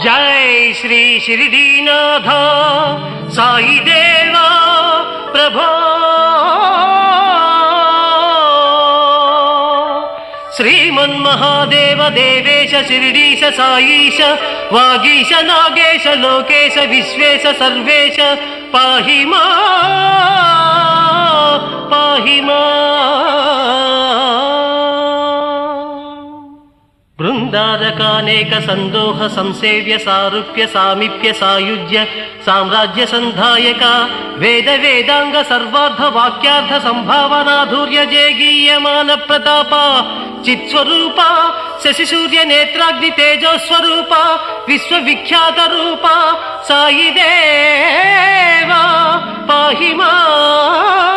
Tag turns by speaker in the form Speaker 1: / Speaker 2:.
Speaker 1: जय श्री शिरडीनाथ साई देवा प्रभो श्रीमन्महादेव देवेश शिरडीश साईश वागीश नागेश लोकेश विश्वेश सर्वेश पाहि मां बृंदारकानेक संदोह संसेव्य सारूप्य सामीप्य सायुज्य साम्राज्य संधायक वेद वेदांग सर्वार्थ वाक्यार्थ संभावनाधुर्य जयगीयमान प्रताप चित्स्वरूप शशि सूर्य नेत्राग्नि तेजो स्वरूप विश्वविख्यात रूप साई देवा पाहि मां